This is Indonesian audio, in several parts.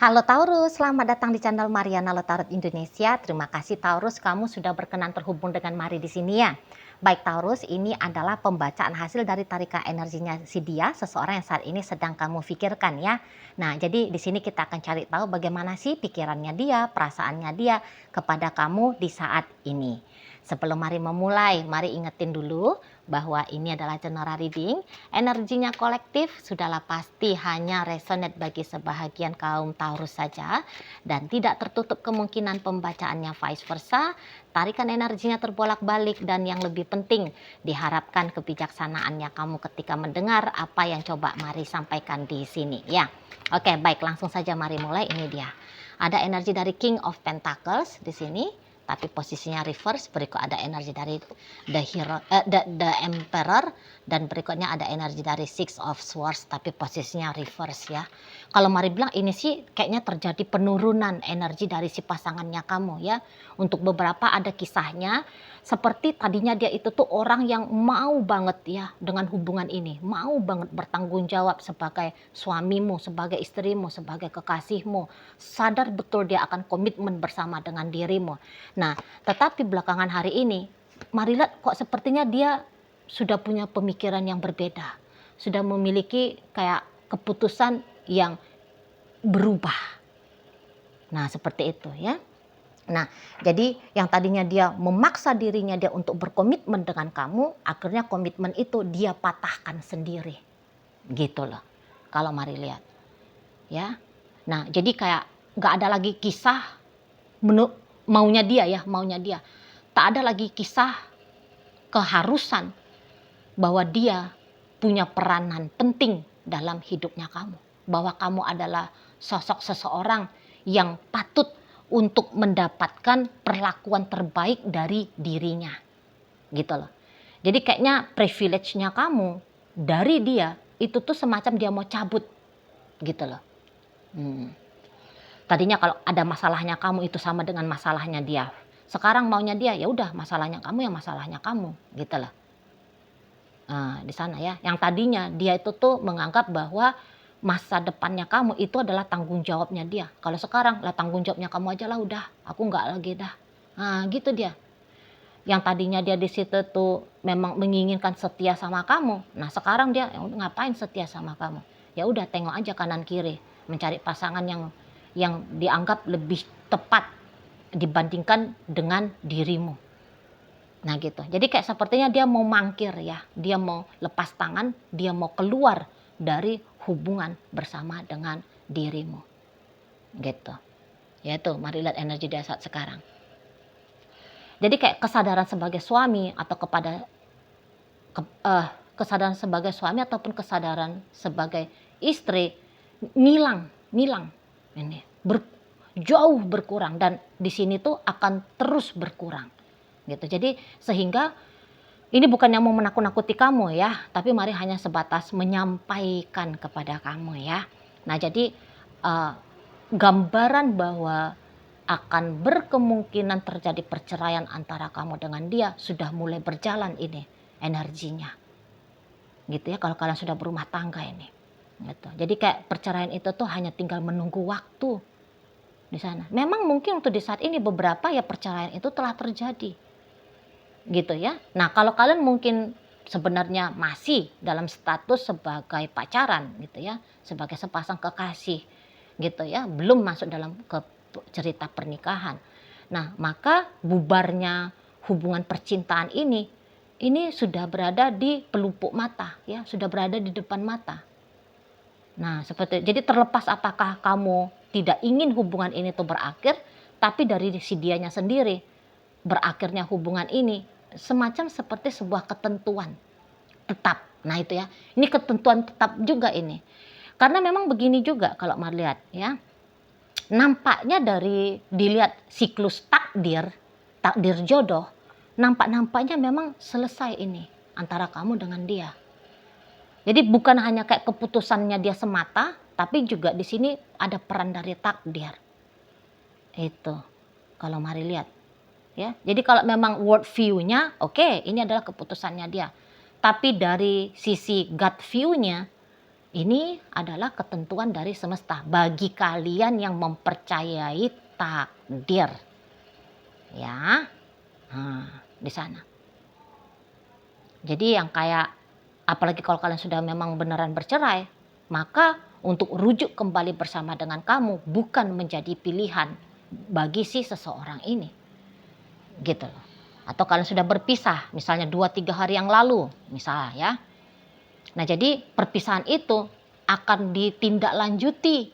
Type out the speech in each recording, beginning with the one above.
Halo Taurus, selamat datang di channel Mariana Tarot Indonesia. Terima kasih Taurus, kamu sudah berkenan terhubung dengan Mari di sini ya. Baik Taurus, ini adalah pembacaan hasil dari tarikan energinya si dia, seseorang yang saat ini sedang kamu pikirkan ya. Nah, jadi di sini kita akan cari tahu bagaimana sih pikirannya dia, perasaannya dia kepada kamu di saat ini. Sebelum Mari memulai, mari ingetin dulu bahwa ini adalah general reading. Energinya kolektif sudahlah pasti hanya resonate bagi sebahagian kaum Taurus saja dan tidak tertutup kemungkinan pembacaannya vice versa. Tarikan energinya terbolak-balik dan yang lebih penting diharapkan kebijaksanaannya kamu ketika mendengar apa yang coba Mari sampaikan di sini ya. Oke, baik, langsung saja Mari mulai. Ini dia. Ada energi dari King of Pentacles di sini, tapi posisinya reverse. Berikut ada energi dari the Emperor, dan berikutnya ada energi dari Six of Swords tapi posisinya reverse ya. Kalau Mari bilang ini sih kayaknya terjadi penurunan energi dari si pasangannya kamu ya. Untuk beberapa ada kisahnya seperti tadinya dia itu tuh orang yang mau banget ya dengan hubungan ini, mau banget bertanggung jawab sebagai suamimu, sebagai istrimu, sebagai kekasihmu, sadar betul dia akan komitmen bersama dengan dirimu. Nah, tetapi belakangan hari ini Mari lihat kok sepertinya dia sudah punya pemikiran yang berbeda, sudah memiliki kayak keputusan yang berubah. Nah, seperti itu ya. Nah, jadi yang tadinya dia memaksa dirinya dia untuk berkomitmen dengan kamu, akhirnya komitmen itu dia patahkan sendiri. Gitu loh. Kalau Mari lihat. Ya. Nah, jadi kayak gak ada lagi kisah maunya dia ya, maunya dia. Tak ada lagi kisah keharusan bahwa dia punya peranan penting dalam hidupnya kamu. Bahwa kamu adalah sosok seseorang yang patut untuk mendapatkan perlakuan terbaik dari dirinya. Gitu loh. Jadi kayaknya privilege-nya kamu dari dia itu tuh semacam dia mau cabut. Gitu loh. Tadinya kalau ada masalahnya kamu itu sama dengan masalahnya dia. Sekarang maunya dia ya udah masalahnya kamu yang masalahnya kamu. Gitu loh. Di sana ya. Yang tadinya dia itu tuh menganggap bahwa masa depannya kamu itu adalah tanggung jawabnya dia. Kalau sekarang lah tanggung jawabnya kamu aja lah udah, aku nggak lagi dah. Nah, gitu dia. Yang tadinya dia di situ tuh memang menginginkan setia sama kamu. Nah, sekarang dia ngapain setia sama kamu? Ya udah tengok aja kanan kiri, mencari pasangan yang dianggap lebih tepat dibandingkan dengan dirimu. Nah gitu. Jadi kayak sepertinya dia mau mangkir ya. Dia mau lepas tangan, dia mau keluar dari hubungan bersama dengan dirimu. Gitu. Yaitu Mari lihat energi dia saat sekarang. Jadi kayak kesadaran sebagai suami atau kesadaran sebagai suami ataupun kesadaran sebagai istri ngilang ini jauh berkurang, dan di sini tuh akan terus berkurang. Gitu. Jadi sehingga ini bukan yang mau menakut-nakuti kamu ya, tapi Mari hanya sebatas menyampaikan kepada kamu ya. Nah, jadi gambaran bahwa akan berkemungkinan terjadi perceraian antara kamu dengan dia sudah mulai berjalan ini energinya. Gitu ya, kalau kalian sudah berumah tangga ini. Gitu. Jadi kayak perceraian itu tuh hanya tinggal menunggu waktu di sana. Memang mungkin untuk di saat ini beberapa ya perceraian itu telah terjadi. Gitu ya. Nah, kalau kalian mungkin sebenarnya masih dalam status sebagai pacaran gitu ya, sebagai sepasang kekasih gitu ya, belum masuk dalam ke cerita pernikahan. Nah, maka bubarnya hubungan percintaan ini sudah berada di pelupuk mata ya, sudah berada di depan mata. Nah, seperti jadi terlepas apakah kamu tidak ingin hubungan ini tuh berakhir, tapi dari si dianya sendiri berakhirnya hubungan ini semacam seperti sebuah ketentuan tetap. Nah itu ya, ini ketentuan tetap juga ini. Karena memang begini juga kalau Mari lihat ya, nampaknya dari dilihat siklus takdir jodoh, nampaknya memang selesai ini antara kamu dengan dia. Jadi bukan hanya kayak keputusannya dia semata, tapi juga di sini ada peran dari takdir. Itu kalau Mari lihat. Ya, jadi kalau memang world view-nya, oke, ini adalah keputusannya dia. Tapi dari sisi gut view-nya, Ini adalah ketentuan dari semesta bagi kalian yang mempercayai takdir. Ya, di sana. Jadi yang kayak, apalagi kalau kalian sudah memang beneran bercerai, maka untuk rujuk kembali bersama dengan kamu bukan menjadi pilihan bagi si seseorang ini. Gitu loh. Atau kalian sudah berpisah, misalnya 2-3 hari yang lalu, misalnya ya. Nah, jadi perpisahan itu akan ditindaklanjuti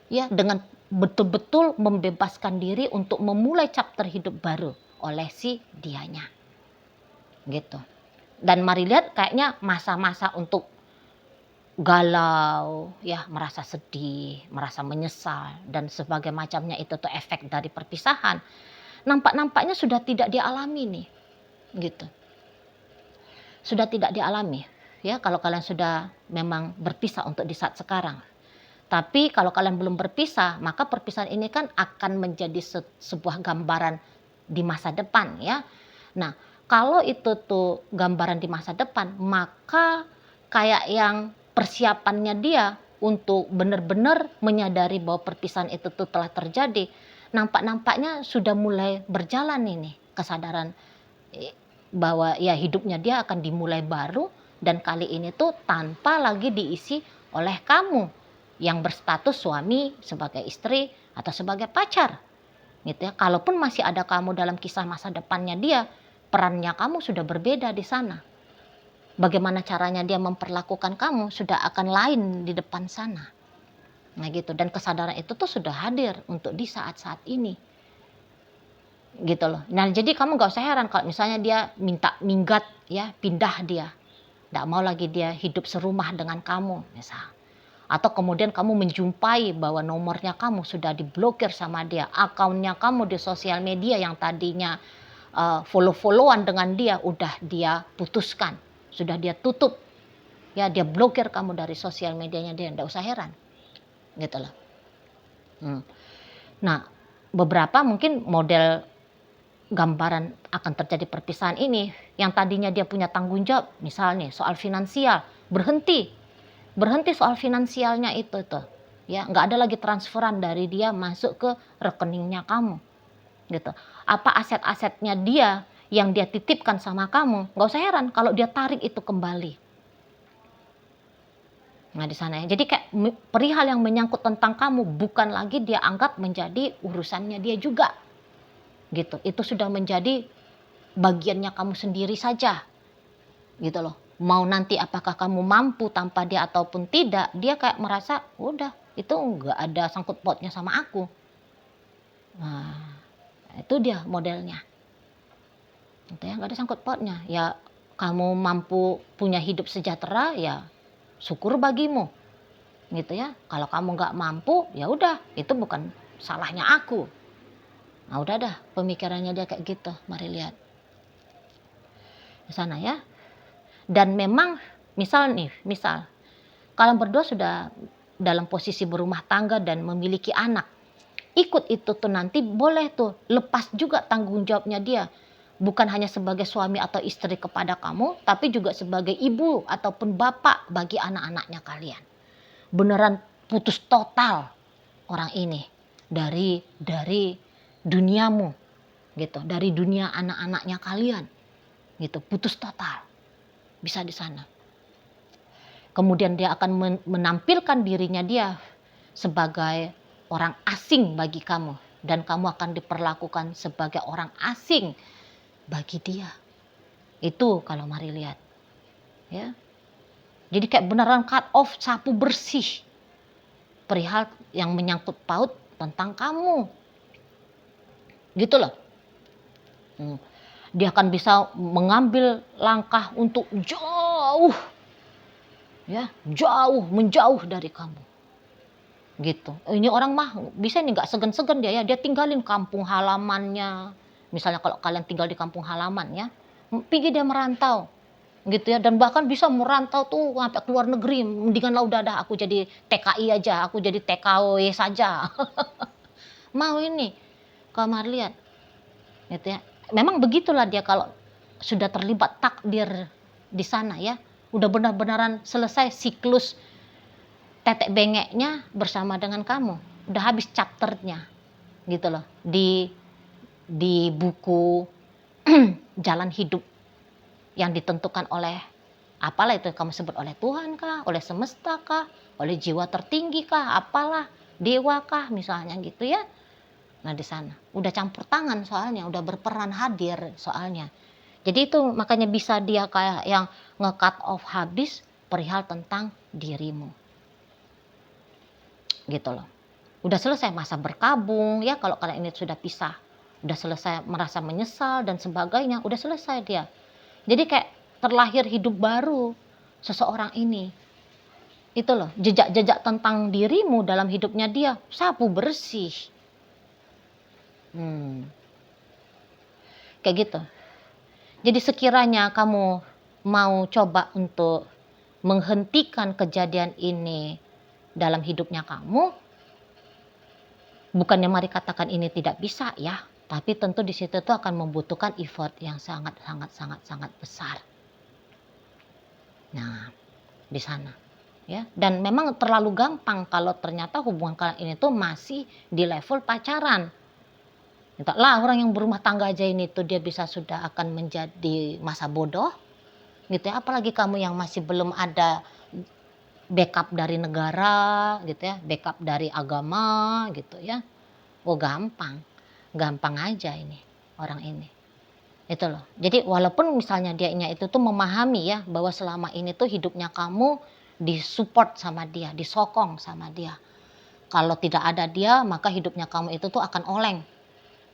ya dengan betul-betul membebaskan diri untuk memulai chapter hidup baru oleh si dianya. Gitu. Dan mari lihat kayaknya masa-masa untuk galau, ya merasa sedih, merasa menyesal dan sebagainya macamnya itu tuh efek dari perpisahan. Nampaknya sudah tidak dialami nih, gitu. Sudah tidak dialami, ya kalau kalian sudah memang berpisah untuk di saat sekarang. Tapi kalau kalian belum berpisah, maka perpisahan ini kan akan menjadi sebuah gambaran di masa depan ya. Nah, kalau itu tuh gambaran di masa depan, maka kayak yang persiapannya dia untuk benar-benar menyadari bahwa perpisahan itu tuh telah terjadi, nampaknya sudah mulai berjalan ini kesadaran bahwa ya hidupnya dia akan dimulai baru dan kali ini tuh tanpa lagi diisi oleh kamu yang berstatus suami, sebagai istri atau sebagai pacar. Gitu ya. Kalaupun masih ada kamu dalam kisah masa depannya dia, perannya kamu sudah berbeda di sana. Bagaimana caranya dia memperlakukan kamu sudah akan lain di depan sana. Nah gitu, dan kesadaran itu tuh sudah hadir untuk di saat-saat ini. Gitu loh. Nah jadi kamu gak usah heran kalau misalnya dia minta minggat ya, pindah dia. Gak mau lagi dia hidup serumah dengan kamu misal. Atau kemudian kamu menjumpai bahwa nomornya kamu sudah diblokir sama dia. Akunnya kamu di sosial media yang tadinya follow-followan dengan dia udah dia putuskan. Sudah dia tutup. Ya dia blokir kamu dari sosial medianya dia. Gak usah heran. Gitu loh. Nah beberapa mungkin model gambaran akan terjadi perpisahan ini. Yang tadinya dia punya tanggung jawab. Misalnya soal finansial. Berhenti soal finansialnya itu tuh ya, nggak ada lagi transferan dari dia masuk ke rekeningnya kamu gitu. Apa aset-asetnya dia yang dia titipkan sama kamu, nggak usah heran kalau dia tarik itu kembali. Nah di sana ya, jadi kayak perihal yang menyangkut tentang kamu bukan lagi dia anggap menjadi urusannya dia juga gitu. Itu sudah menjadi bagiannya kamu sendiri saja gitu loh. Mau nanti apakah kamu mampu tanpa dia ataupun tidak, dia kayak merasa udah itu nggak ada sangkut pautnya sama aku. Nah, itu dia modelnya. Itu ya nggak ada sangkut pautnya. Ya kamu mampu punya hidup sejahtera ya syukur bagimu. Gitu ya. Kalau kamu nggak mampu ya udah itu bukan salahnya aku. Nah udah dah pemikirannya dia kayak gitu. Mari lihat di sana ya. Dan memang misal kalian berdua sudah dalam posisi berumah tangga dan memiliki anak. Ikut itu tuh nanti boleh tuh lepas juga tanggung jawabnya dia. Bukan hanya sebagai suami atau istri kepada kamu, tapi juga sebagai ibu ataupun bapak bagi anak-anaknya kalian. Beneran putus total orang ini dari duniamu gitu, dari dunia anak-anaknya kalian. Gitu, putus total. Bisa di sana. Kemudian dia akan menampilkan dirinya dia sebagai orang asing bagi kamu dan kamu akan diperlakukan sebagai orang asing bagi dia. Itu kalau mari lihat. Ya. Jadi kayak beneran cut off, sapu bersih perihal yang menyangkut paut tentang kamu. Gitu loh. Dia akan bisa mengambil langkah untuk jauh menjauh dari kamu gitu. Ini orang mah bisa nih nggak segan-segan dia tinggalin kampung halamannya, misalnya kalau kalian tinggal di kampung halaman ya, pergi dia merantau gitu ya, dan bahkan bisa merantau tuh sampai ke luar negeri. Mendingan lah udah aku jadi TKI aja, aku jadi TKW saja. Mau ini kamar lihat gitu ya. Memang begitulah dia kalau sudah terlibat takdir di sana ya. Udah benar-benaran selesai siklus tetek bengeknya bersama dengan kamu. Udah habis chapternya gitu loh. Di buku jalan hidup yang ditentukan oleh apalah itu kamu sebut, oleh Tuhan kah, oleh semesta kah, oleh jiwa tertinggi kah, apalah, dewa kah misalnya gitu ya. Nah di sana udah campur tangan soalnya, udah berperan hadir soalnya. Jadi itu makanya bisa dia kayak yang nge-cut off habis perihal tentang dirimu. Gitu loh. Udah selesai masa berkabung ya, kalau kalian ini sudah pisah. Udah selesai merasa menyesal dan sebagainya, udah selesai dia. Jadi kayak terlahir hidup baru seseorang ini. Itu loh, jejak-jejak tentang dirimu dalam hidupnya dia sapu bersih. Kayak gitu. Jadi sekiranya kamu mau coba untuk menghentikan kejadian ini dalam hidupnya kamu, bukannya mari katakan ini tidak bisa ya, tapi tentu di situ tuh akan membutuhkan effort yang sangat besar. Nah, di sana ya. Dan memang terlalu gampang kalau ternyata hubungan kalian ini tuh masih di level pacaran. Entahlah, orang yang berumah tangga aja ini tuh dia bisa sudah akan menjadi masa bodoh gitu ya, apalagi kamu yang masih belum ada backup dari negara gitu ya, backup dari agama gitu ya. Oh gampang aja ini orang ini. Itu loh. Jadi walaupun misalnya dianya itu tuh memahami ya bahwa selama ini tuh hidupnya kamu disupport sama dia, disokong sama dia. Kalau tidak ada dia, maka hidupnya kamu itu tuh akan oleng.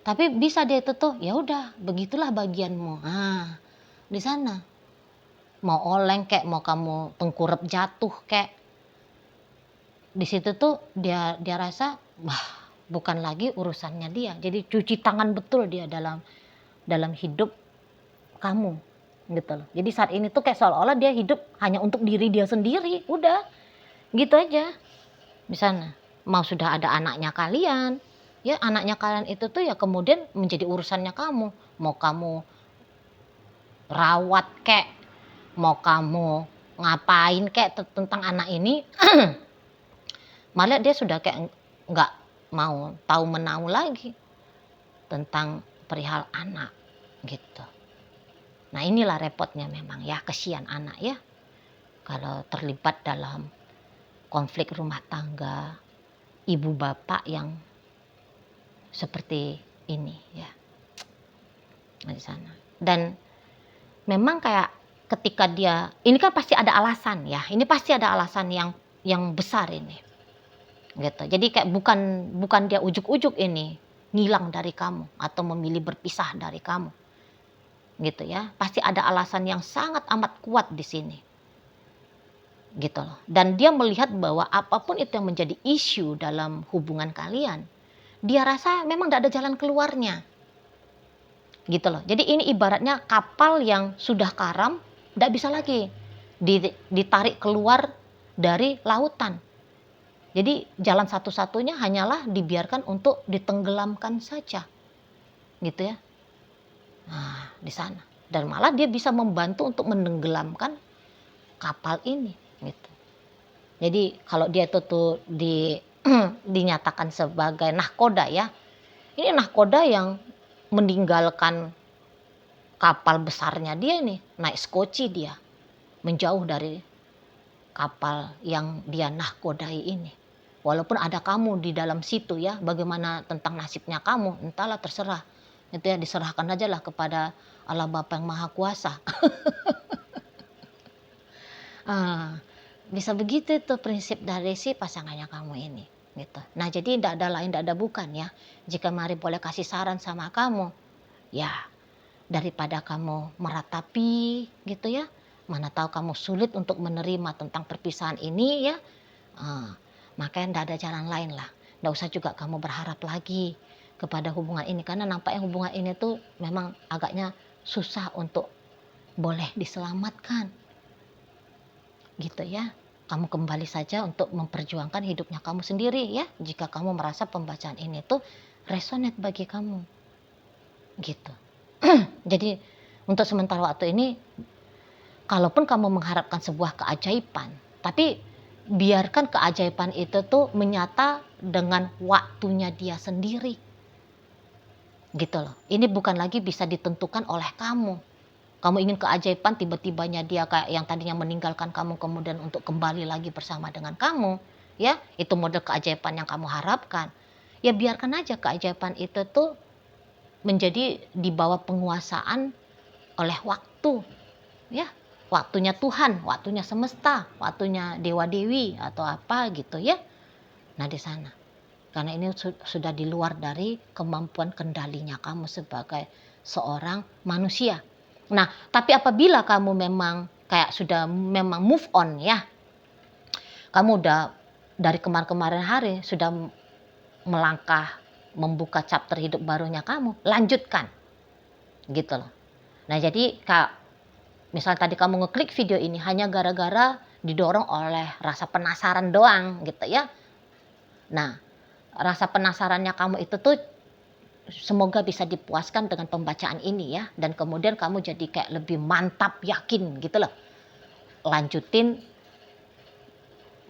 Tapi bisa dia itu tuh, ya udah, begitulah bagianmu. Ah, di sana. Mau oleng kayak, mau kamu tengkurap jatuh kayak. Di situ tuh dia rasa, wah, bukan lagi urusannya dia. Jadi cuci tangan betul dia dalam hidup kamu gitu loh. Jadi saat ini tuh kayak seolah-olah dia hidup hanya untuk diri dia sendiri, udah gitu aja. Di sana mau sudah ada anaknya kalian ya, anaknya kalian itu tuh ya kemudian menjadi urusannya kamu. Mau kamu rawat kek, mau kamu ngapain kek tentang anak ini malah dia sudah kayak nggak mau tahu menau lagi tentang perihal anak gitu. Nah inilah repotnya memang ya, kesian anak ya kalau terlibat dalam konflik rumah tangga ibu bapak yang seperti ini ya di sana. Dan memang kayak ketika dia ini kan pasti ada alasan ya, ini pasti ada alasan yang besar ini gitu. Jadi kayak bukan dia ujuk-ujuk ini ngilang dari kamu atau memilih berpisah dari kamu gitu ya, pasti ada alasan yang sangat amat kuat di sini gitu loh. Dan dia melihat bahwa apapun itu yang menjadi isu dalam hubungan kalian, dia rasa memang tidak ada jalan keluarnya gitu loh. Jadi ini ibaratnya kapal yang sudah karam, tidak bisa lagi ditarik keluar dari lautan. Jadi jalan satu-satunya hanyalah dibiarkan untuk ditenggelamkan saja gitu ya. Nah di sana, dan malah dia bisa membantu untuk menenggelamkan kapal ini gitu. Jadi kalau dia itu tuh dinyatakan sebagai nahkoda ya, ini nahkoda yang meninggalkan kapal besarnya dia nih, naik skoci dia, menjauh dari kapal yang dia nahkodai ini. Walaupun ada kamu di dalam situ ya, bagaimana tentang nasibnya kamu, entahlah, terserah. Itu ya, diserahkan aja lah kepada Allah Bapa yang Maha Kuasa. Bisa begitu tuh prinsip dari si pasangannya kamu ini gitu. Nah jadi tidak ada lain, tidak ada bukan ya. Jika mari boleh kasih saran sama kamu, ya daripada kamu meratapi gitu ya, mana tahu kamu sulit untuk menerima tentang perpisahan ini ya, makanya tidak ada jalan lain lah. Tidak usah juga kamu berharap lagi kepada hubungan ini, karena nampaknya hubungan ini tuh memang agaknya susah untuk boleh diselamatkan gitu ya. Kamu kembali saja untuk memperjuangkan hidupnya kamu sendiri ya, jika kamu merasa pembacaan ini tuh resonate bagi kamu gitu. Jadi untuk sementara waktu ini, kalaupun kamu mengharapkan sebuah keajaiban, tapi biarkan keajaiban itu tuh menyata dengan waktunya dia sendiri. Gitu loh. Ini bukan lagi bisa ditentukan oleh kamu. Kamu ingin keajaiban, tiba-tibanya dia kayak yang tadinya meninggalkan kamu kemudian untuk kembali lagi bersama dengan kamu, ya, itu model keajaiban yang kamu harapkan. Ya biarkan aja keajaiban itu tuh menjadi di bawah penguasaan oleh waktu, ya. Waktunya Tuhan, waktunya semesta, waktunya dewa-dewi atau apa gitu ya. Nah, di sana. Karena ini sudah di luar dari kemampuan kendalinya kamu sebagai seorang manusia. Nah, tapi apabila kamu memang kayak sudah memang move on ya, kamu udah dari kemarin-kemarin hari sudah melangkah membuka chapter hidup barunya kamu, lanjutkan gitu loh. Nah, jadi Kak, misal tadi kamu ngeklik video ini hanya gara-gara didorong oleh rasa penasaran doang gitu ya. Nah, rasa penasarannya kamu itu tuh semoga bisa dipuaskan dengan pembacaan ini ya. Dan kemudian kamu jadi kayak lebih mantap, yakin gitu loh. Lanjutin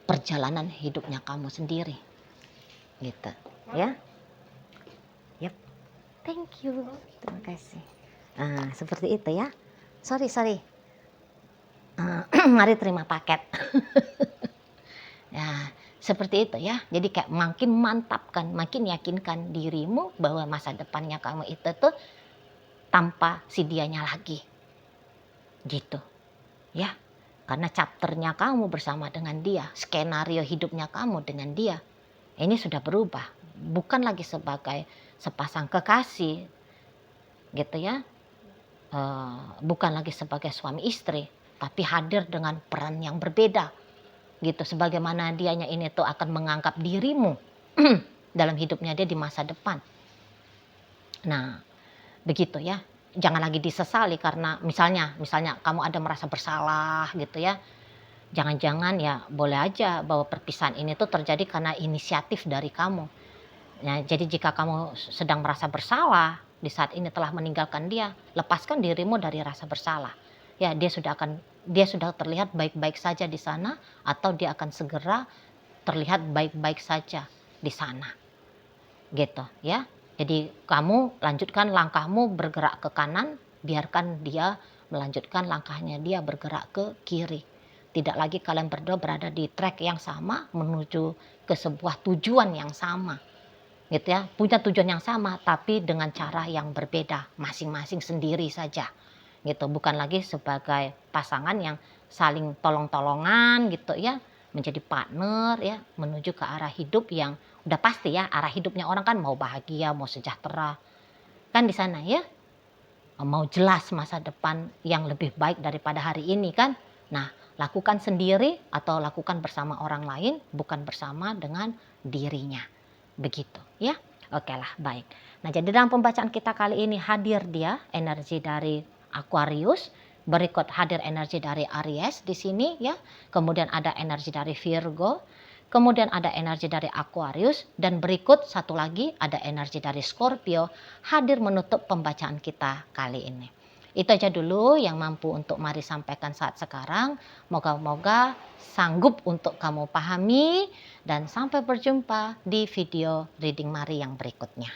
perjalanan hidupnya kamu sendiri. Gitu ya. Yep. Thank you. Terima kasih. Nah, seperti itu ya. Sorry. Mari terima paket. Ya, seperti itu ya. Jadi kayak makin mantapkan, makin yakinkan dirimu bahwa masa depannya kamu itu tuh tanpa si dianya lagi. Gitu. Ya. Karena chapternya kamu bersama dengan dia, skenario hidupnya kamu dengan dia, ini sudah berubah. Bukan lagi sebagai sepasang kekasih, gitu ya. Bukan lagi sebagai suami istri, tapi hadir dengan peran yang berbeda. Gitu, sebagaimana dianya ini tuh akan menganggap dirimu dalam hidupnya dia di masa depan. Nah, begitu ya. Jangan lagi disesali karena misalnya kamu ada merasa bersalah gitu ya. Jangan-jangan ya boleh aja bahwa perpisahan ini tuh terjadi karena inisiatif dari kamu. Nah, jadi jika kamu sedang merasa bersalah di saat ini telah meninggalkan dia, lepaskan dirimu dari rasa bersalah. Ya, dia sudah terlihat baik-baik saja di sana atau dia akan segera terlihat baik-baik saja di sana. Gitu ya. Jadi kamu lanjutkan langkahmu bergerak ke kanan, biarkan dia melanjutkan langkahnya dia bergerak ke kiri. Tidak lagi kalian berdua berada di track yang sama menuju ke sebuah tujuan yang sama. Gitu ya, punya tujuan yang sama tapi dengan cara yang berbeda, masing-masing sendiri saja. Gitu, bukan lagi sebagai pasangan yang saling tolong-tolongan gitu ya, menjadi partner ya, menuju ke arah hidup yang udah pasti ya, arah hidupnya orang kan mau bahagia, mau sejahtera. Kan di sana ya, mau jelas masa depan yang lebih baik daripada hari ini kan. Nah, lakukan sendiri atau lakukan bersama orang lain, bukan bersama dengan dirinya. Begitu ya. Oke lah, baik. Nah, jadi dalam pembacaan kita kali ini hadir dia energi dari Aquarius, berikut hadir energi dari Aries di sini ya. Kemudian ada energi dari Virgo, kemudian ada energi dari Aquarius, dan berikut satu lagi ada energi dari Scorpio hadir menutup pembacaan kita kali ini. Itu aja dulu yang mampu untuk Mari sampaikan saat sekarang. Moga-moga sanggup untuk kamu pahami dan sampai berjumpa di video reading Mari yang berikutnya.